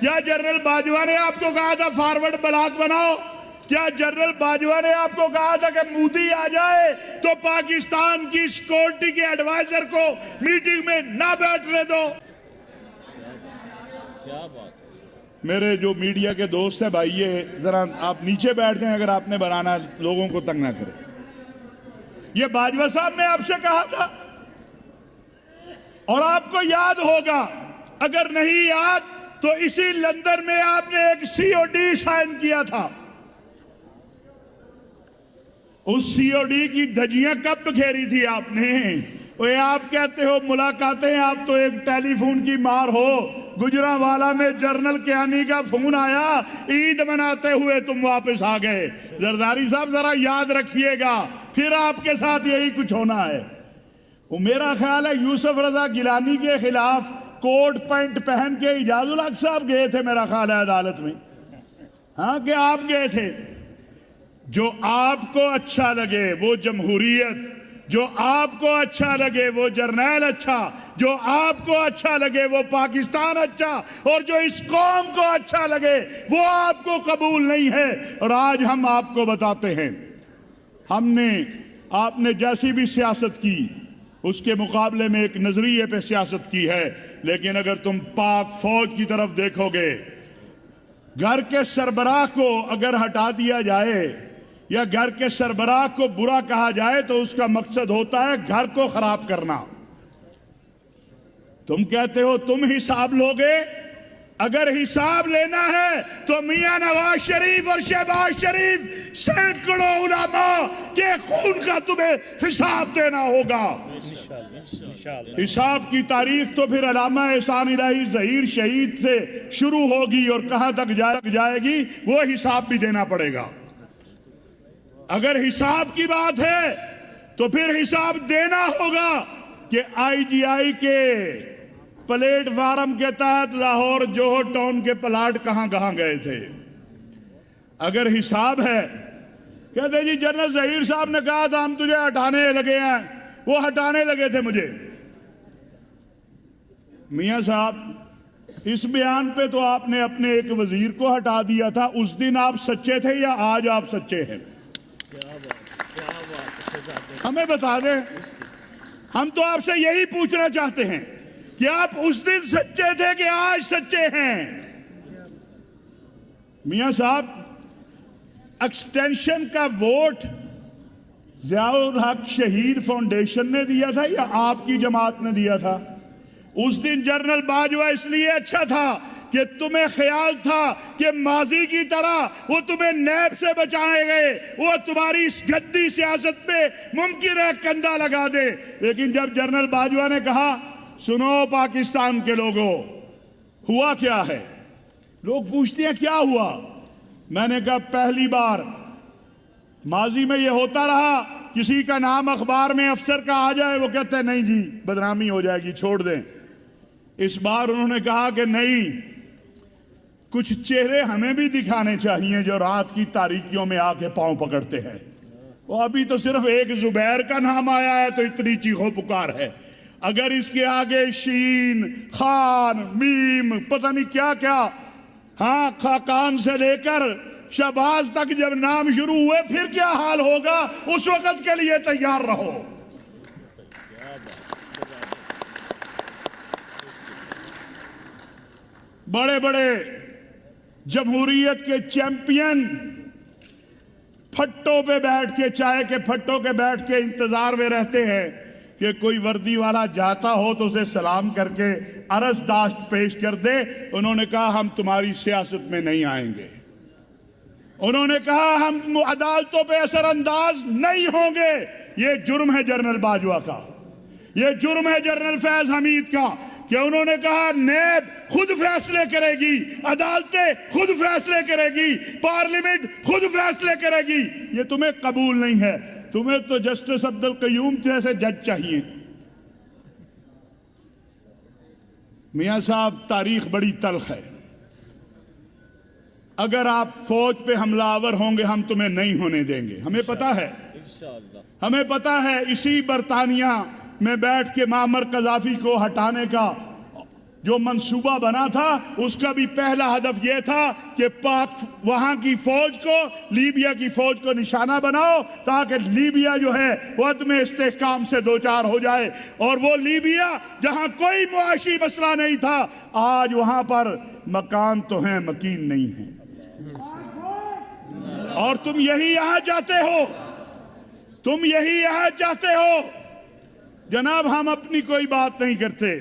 کیا جنرل باجوہ نے آپ کو کہا تھا فارورڈ بلاک بناؤ؟ کیا جنرل باجوہ نے آپ کو کہا تھا کہ مودی آ جائے تو پاکستان کی سیکورٹی کے ایڈوائزر کو میٹنگ میں نہ بیٹھنے دو؟ کیا بات ہے؟ میرے جو میڈیا کے دوست ہیں بھائی، یہ ذرا آپ نیچے بیٹھ جائیں اگر آپ نے بنانا، لوگوں کو تنگ نہ کریں۔ یہ باجوہ صاحب نے آپ سے کہا تھا، اور آپ کو یاد ہوگا، اگر نہیں یاد تو اسی لندن میں آپ نے ایک سی او ڈی سائن کیا تھا۔ اس سی او ڈی کی دھجیاں کب بکھیری تھی آپ نے؟ وہ آپ کہتے ہو ملاقاتیں، آپ تو ایک ٹیلی فون کی مار ہو۔ گجرانوالہ میں جنرل کیانی کا فون آیا، عید مناتے ہوئے تم واپس آ گئے۔ زرداری صاحب ذرا یاد رکھیے گا، پھر آپ کے ساتھ یہی کچھ ہونا ہے۔ وہ میرا خیال ہے یوسف رضا گیلانی کے خلاف کوٹ پینٹ پہن کے اعجاز الحق صاحب گئے تھے میرا خیال ہے عدالت میں، ہاں کہ آپ گئے تھے۔ جو آپ کو اچھا لگے وہ جمہوریت، جو آپ کو اچھا لگے وہ جرنیل اچھا، جو آپ کو اچھا لگے وہ پاکستان اچھا، اور جو اس قوم کو اچھا لگے وہ آپ کو قبول نہیں ہے۔ اور آج ہم آپ کو بتاتے ہیں، آپ نے جیسی بھی سیاست کی اس کے مقابلے میں ایک نظریے پہ سیاست کی ہے، لیکن اگر تم پاک فوج کی طرف دیکھو گے، گھر کے سربراہ کو اگر ہٹا دیا جائے یا گھر کے سربراہ کو برا کہا جائے تو اس کا مقصد ہوتا ہے گھر کو خراب کرنا۔ تم کہتے ہو تم حساب لوگے، اگر حساب لینا ہے تو میاں نواز شریف اور شہباز شریف سینکڑوں علماء کے خون کا تمہیں حساب دینا ہوگا۔ حساب کی تاریخ تو پھر علامہ احسان الہی ظہیر شہید سے شروع ہوگی اور کہاں تک جائے گی وہ حساب بھی دینا پڑے گا۔ اگر حساب کی بات ہے تو پھر حساب دینا ہوگا کہ آئی جی آئی کے پلیٹ فارم کے تحت لاہور جوہر ٹاؤن کے پلاٹ کہاں گئے تھے۔ اگر حساب ہے، کہتے جی جنرل ظہیر صاحب نے کہا تھا ہم تجھے ہٹانے لگے ہیں، وہ ہٹانے لگے تھے مجھے۔ میاں صاحب اس بیان پہ تو آپ نے اپنے ایک وزیر کو ہٹا دیا تھا، اس دن آپ سچے تھے یا آج آپ سچے ہیں؟ ہمیں بتا دیں، ہم تو آپ سے یہی پوچھنا چاہتے ہیں کہ آپ اس دن سچے تھے کہ آج سچے ہیں؟ میاں صاحب ایکسٹینشن کا ووٹ ضیاء الحق شہید فاؤنڈیشن نے دیا تھا یا آپ کی جماعت نے دیا تھا؟ اس دن جنرل باجوہ اس لیے اچھا تھا کہ تمہیں خیال تھا کہ ماضی کی طرح وہ تمہیں نیب سے بچائے گئے، وہ تمہاری اس گندی سیاست پہ ممکن ہے کندھا لگا دے۔ لیکن جب جنرل باجوہ نے کہا سنو پاکستان کے لوگوں، ہوا کیا ہے؟ لوگ پوچھتے ہیں کیا ہوا؟ میں نے کہا پہلی بار ماضی میں یہ ہوتا رہا، کسی کا نام اخبار میں افسر کا آ جائے وہ کہتے ہیں نہیں جی بدنامی ہو جائے گی چھوڑ دیں۔ اس بار انہوں نے کہا کہ نہیں، کچھ چہرے ہمیں بھی دکھانے چاہیے جو رات کی تاریکیوں میں آ کے پاؤں پکڑتے ہیں۔ وہ ابھی تو صرف ایک زبیر کا نام آیا ہے تو اتنی چیخو پکار ہے، اگر اس کے آگے شین، خان، میم، پتہ نہیں کیا کیا، ہاں خاقان سے لے کر شہباز تک جب نام شروع ہوئے پھر کیا حال ہوگا، اس وقت کے لیے تیار رہو۔ بڑے بڑے جمہوریت کے چیمپئن پھٹوں پہ بیٹھ کے، چائے کے پھٹوں کے بیٹھ کے انتظار میں رہتے ہیں کہ کوئی وردی والا جاتا ہو تو اسے سلام کر کے عرض داشت پیش کر دے۔ انہوں نے کہا ہم تمہاری سیاست میں نہیں آئیں گے، انہوں نے کہا ہم عدالتوں پہ اثر انداز نہیں ہوں گے۔ یہ جرم ہے جنرل باجوہ کا، یہ جرم ہے جنرل فیض حمید کا کہ انہوں نے کہا نیب خود فیصلے کرے گی، عدالتیں خود فیصلے کرے گی، پارلیمنٹ خود فیصلے کرے گی۔ یہ تمہیں قبول نہیں ہے، تمہیں تو جسٹس عبدالقیوم جیسے جج چاہیے۔ میاں صاحب تاریخ بڑی تلخ ہے، اگر آپ فوج پہ حملہ آور ہوں گے ہم تمہیں نہیں ہونے دیں گے۔ ہمیں پتا ہے، ہمیں پتا ہے اسی برطانیہ میں بیٹھ کے معمر قذافی کو ہٹانے کا جو منصوبہ بنا تھا اس کا بھی پہلا ہدف یہ تھا کہ پاک وہاں کی فوج کو، لیبیا کی فوج کو نشانہ بناؤ تاکہ لیبیا جو ہے وہ عدم استحکام سے دوچار ہو جائے، اور وہ لیبیا جہاں کوئی معاشی مسئلہ نہیں تھا آج وہاں پر مکان تو ہیں مکین نہیں ہیں، اور تم یہی یہاں چاہتے ہو، تم یہی یہاں چاہتے ہو۔ جناب ہم اپنی کوئی بات نہیں کرتے،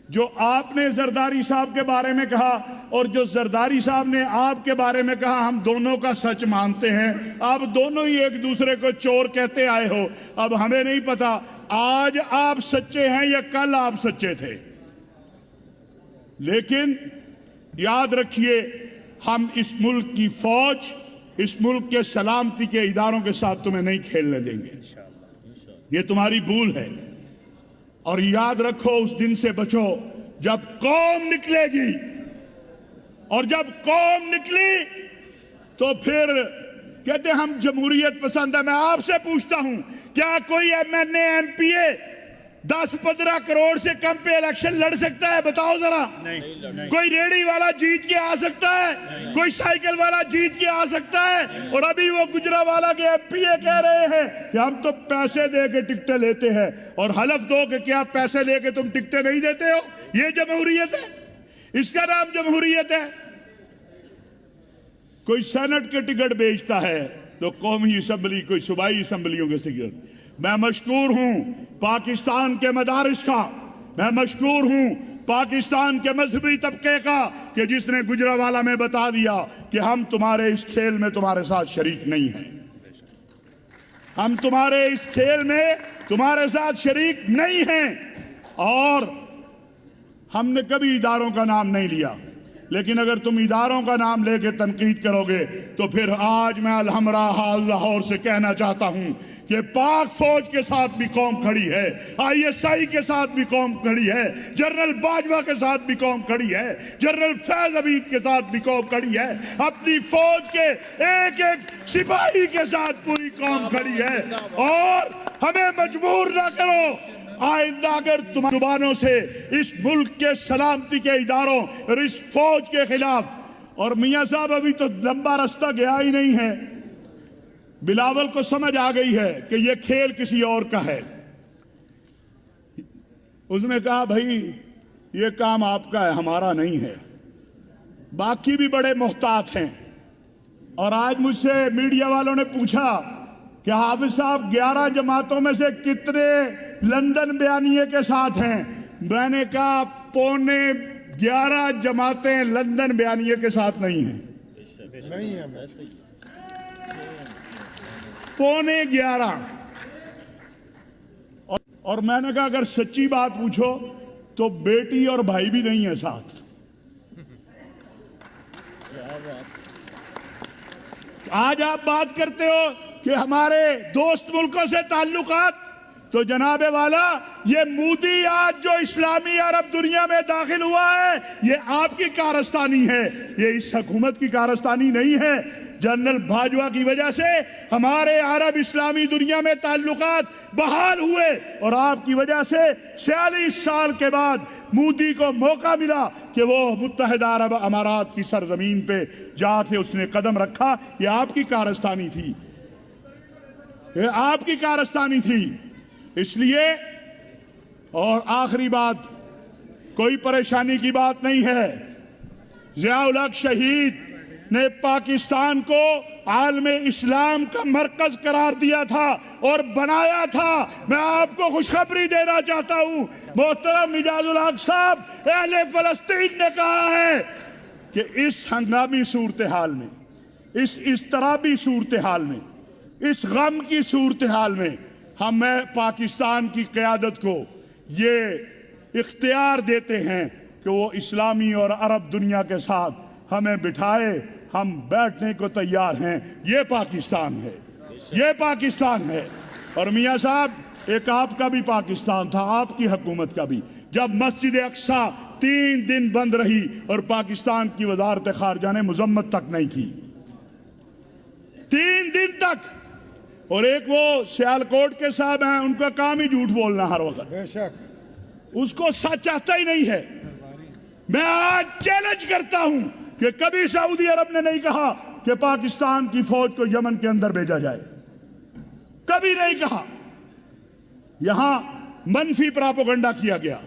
جو آپ نے زرداری صاحب کے بارے میں کہا اور جو زرداری صاحب نے آپ کے بارے میں کہا، ہم دونوں کا سچ مانتے ہیں۔ آپ دونوں ہی ایک دوسرے کو چور کہتے آئے ہو، اب ہمیں نہیں پتا آج آپ سچے ہیں یا کل آپ سچے تھے، لیکن یاد رکھیے ہم اس ملک کی فوج، اس ملک کے سلامتی کے اداروں کے ساتھ تمہیں نہیں کھیلنے دیں گے، یہ تمہاری بھول ہے۔ اور یاد رکھو اس دن سے بچو جب قوم نکلے گی، اور جب قوم نکلی تو پھر کہتے ہیں ہم جمہوریت پسند ہے۔ میں آپ سے پوچھتا ہوں کیا کوئی M N A M P A 10-15 crore سے کم پہ الیکشن لڑ سکتا ہے؟ بتاؤ ذرا۔ کوئی ریڑی والا جیت کے آ سکتا ہے؟ کوئی سائیکل والا جیت کے آ سکتا ہے؟ اور ابھی وہ گجرانوالہ کے ایم پی اے کہہ رہے ہیں کہ ہم تو پیسے دے کے ٹکٹیں لیتے ہیں، اور حلف دو کہ کیا پیسے لے کے تم ٹکٹیں نہیں دیتے ہو؟ یہ جمہوریت ہے؟ اس کا نام جمہوریت ہے؟ کوئی سینٹ کے ٹکٹ بیچتا ہے تو قومی اسمبلی، کوئی صوبائی اسمبلیوں کے ٹکٹ۔ میں مشکور ہوں پاکستان کے مدارس کا، میں مشکور ہوں پاکستان کے مذہبی طبقے کا کہ جس نے گجرانوالہ میں بتا دیا کہ ہم تمہارے اس کھیل میں تمہارے ساتھ شریک نہیں ہیں، ہم تمہارے اس کھیل میں تمہارے ساتھ شریک نہیں ہیں۔ اور ہم نے کبھی اداروں کا نام نہیں لیا، لیکن اگر تم اداروں کا نام لے کے تنقید کرو گے تو پھر آج میں الحمرا حال لاہور سے کہنا چاہتا ہوں کہ پاک فوج کے ساتھ بھی قوم کھڑی ہے، آئی ایس آئی کے ساتھ بھی قوم کھڑی ہے، جنرل باجوہ کے ساتھ بھی قوم کھڑی ہے، جنرل فیض عبید کے ساتھ بھی قوم کھڑی ہے، اپنی فوج کے ایک ایک سپاہی کے ساتھ پوری قوم کھڑی ہے۔ اور ہمیں مجبور نہ کرو، آئندہ اگر تمہاری زبانوں سے اس ملک کے سلامتی کے اداروں اور اس فوج کے خلاف، اور میاں صاحب ابھی تو لمبا رستہ گیا ہی نہیں ہے، بلاول کو سمجھ آ گئی ہے کہ یہ کھیل کسی اور کا ہے۔ اس نے کہا بھائی یہ کام آپ کا ہے، ہمارا نہیں ہے۔ باقی بھی بڑے محتاط ہیں، اور آج مجھ سے میڈیا والوں نے پوچھا کہ حافظ صاحب 11 جماعتوں میں سے کتنے لندن بیانیے کے ساتھ ہیں؟ میں نے کہا 11.25 جماعتیں لندن بیانیے کے ساتھ نہیں ہیں، 11.25۔ اور میں نے کہا اگر سچی بات پوچھو تو بیٹی اور بھائی بھی نہیں ہیں ساتھ۔ آج آپ بات کرتے ہو کہ ہمارے دوست ملکوں سے تعلقات، تو جناب والا یہ مودی آج جو اسلامی عرب دنیا میں داخل ہوا ہے یہ آپ کی کارستانی ہے، یہ اس حکومت کی کارستانی نہیں ہے۔ جنرل باجوہ کی وجہ سے ہمارے عرب اسلامی دنیا میں تعلقات بحال ہوئے، اور آپ کی وجہ سے 46 سال کے بعد مودی کو موقع ملا کہ وہ متحدہ عرب امارات کی سرزمین پہ جا کے اس نے قدم رکھا۔ یہ آپ کی کارستانی تھی، یہ آپ کی کارستانی تھی۔ اس لیے، اور آخری بات، کوئی پریشانی کی بات نہیں ہے، ضیاء الحق شہید نے پاکستان کو عالم اسلام کا مرکز قرار دیا تھا اور بنایا تھا۔ میں آپ کو خوشخبری دینا چاہتا ہوں، محترم اعجاز الحق صاحب، اہل فلسطین نے کہا ہے کہ اس ہنگامی صورتحال میں، اس اضطرابی صورتحال میں، اس غم کی صورتحال میں ہم پاکستان کی قیادت کو یہ اختیار دیتے ہیں کہ وہ اسلامی اور عرب دنیا کے ساتھ ہمیں بٹھائے، ہم بیٹھنے کو تیار ہیں۔ یہ پاکستان ہے، یہ پاکستان ہے۔ اور میاں صاحب ایک آپ کا بھی پاکستان تھا، آپ کی حکومت کا بھی، جب مسجد اقصی 3 دن بند رہی اور پاکستان کی وزارت خارجہ نے مذمت تک نہیں کی، 3 دن تک۔ اور ایک وہ سیالکوٹ کے صاحب ہیں، ان کا کام ہی جھوٹ بولنا ہر وقت، بے شک اس کو سچ آتا ہی نہیں ہے۔ میں آج چیلنج کرتا ہوں کہ کبھی سعودی عرب نے نہیں کہا کہ پاکستان کی فوج کو یمن کے اندر بھیجا جائے، کبھی نہیں کہا۔ یہاں منفی پراپوگنڈا کیا گیا،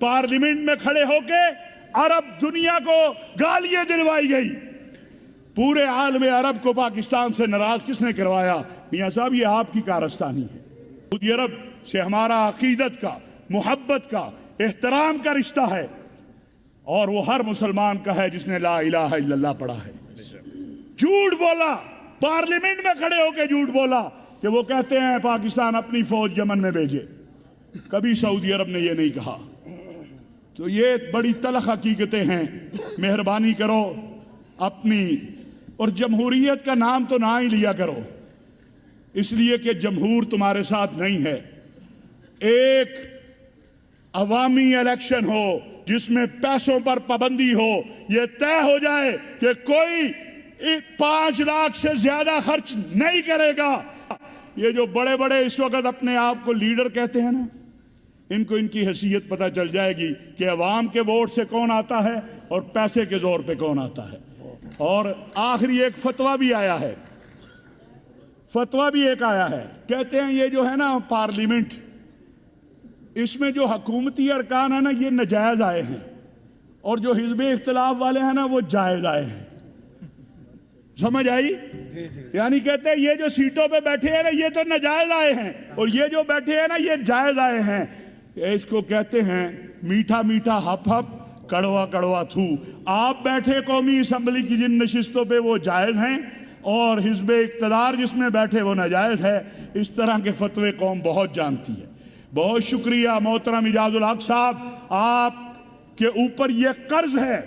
پارلیمنٹ میں کھڑے ہو کے عرب دنیا کو گالیاں دلوائی گئی۔ پورے عالم عرب کو پاکستان سے ناراض کس نے کروایا؟ میاں صاحب یہ آپ کی کارستانی ہے۔ سعودی عرب سے ہمارا عقیدت کا، محبت کا، احترام کا رشتہ ہے، اور وہ ہر مسلمان کا ہے جس نے لا الہ الا اللہ پڑھا ہے۔ جھوٹ بولا، پارلیمنٹ میں کھڑے ہو کے جھوٹ بولا کہ وہ کہتے ہیں پاکستان اپنی فوج یمن میں بھیجے، کبھی سعودی عرب نے یہ نہیں کہا۔ تو یہ بڑی تلخ حقیقتیں ہیں، مہربانی کرو اپنی، اور جمہوریت کا نام تو نہ ہی لیا کرو، اس لیے کہ جمہور تمہارے ساتھ نہیں ہے۔ ایک عوامی الیکشن ہو جس میں پیسوں پر پابندی ہو، یہ طے ہو جائے کہ کوئی 5 لاکھ سے زیادہ خرچ نہیں کرے گا۔ یہ جو بڑے بڑے اس وقت اپنے آپ کو لیڈر کہتے ہیں نا، ان کو ان کی حیثیت پتہ چل جائے گی کہ عوام کے ووٹ سے کون آتا ہے اور پیسے کے زور پہ کون آتا ہے۔ اور آخری ایک فتویٰ بھی آیا ہے، فتویٰ بھی ایک آیا ہے، کہتے ہیں یہ جو ہے نا پارلیمنٹ، اس میں جو حکومتی ارکان ہیں نا یہ ناجائز آئے ہیں، اور جو حزب اختلاف والے ہیں نا وہ جائز آئے ہیں۔ سمجھ آئی؟ یعنی کہتے ہیں یہ جو سیٹوں پہ بیٹھے ہیں نا یہ تو ناجائز آئے ہیں، اور یہ جو بیٹھے ہیں نا یہ جائز آئے ہیں۔ اس کو کہتے ہیں میٹھا میٹھا ہپ ہپ، کڑوا کڑوا تھو۔ آپ بیٹھے قومی اسمبلی کی جن نشستوں پہ وہ جائز ہیں، اور حزب اقتدار جس میں بیٹھے وہ ناجائز ہے۔ اس طرح کے فتوے قوم بہت جانتی ہے۔ بہت شکریہ محترم اجاز الحق صاحب، آپ کے اوپر یہ قرض ہے،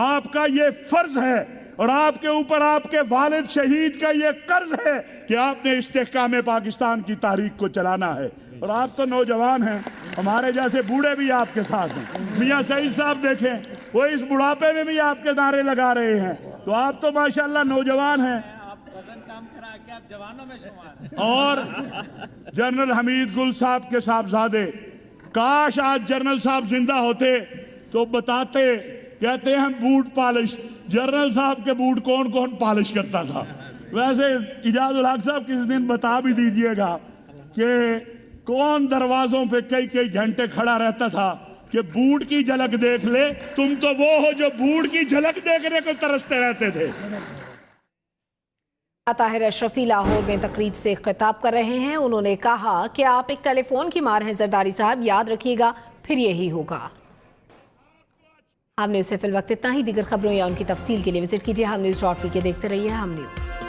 آپ کا یہ فرض ہے، اور آپ کے اوپر آپ کے والد شہید کا یہ قرض ہے کہ آپ نے استحکام پاکستان کی تاریخ کو چلانا ہے۔ اور آپ تو نوجوان ہیں، ہمارے جیسے بوڑھے بھی آپ کے ساتھ ہیں۔ میاں سعید صاحب دیکھیں، وہ اس بڑھاپے میں بھی آپ کے نعرے لگا رہے ہیں، تو آپ تو ماشاءاللہ نوجوان ہیں۔ اور جنرل حمید گل صاحب کے صاحبزادے، کاش آج جنرل صاحب زندہ ہوتے تو بتاتے، کہتے ہیں بوٹ پالش، جنرل صاحب کے بوٹ کون کون پالش کرتا تھا۔ ویسے اجاز الحق صاحب کسی دن بتا بھی دیجئے گا کہ کون دروازوں پہ کئی کئی گھنٹے کھڑا رہتا تھا کہ بوٹ کی جھلک دیکھ لے۔ تم تو وہ ہو جو بوٹ کی جھلک دیکھنے کو ترستے رہتے تھے۔ طاہر اشرفی لاہور میں تقریب سے خطاب کر رہے ہیں۔ انہوں نے کہا کہ آپ ایک ٹیلی فون کی مار ہیں زرداری صاحب، یاد رکھیے گا پھر یہی ہوگا۔ ہم نیوز سے فی الوقت اتنا ہی۔ دیگر خبروں یا ان کی تفصیل کے لیے وزٹ کیجیے hum news.pk۔ دیکھتے رہیے ہم نیوز۔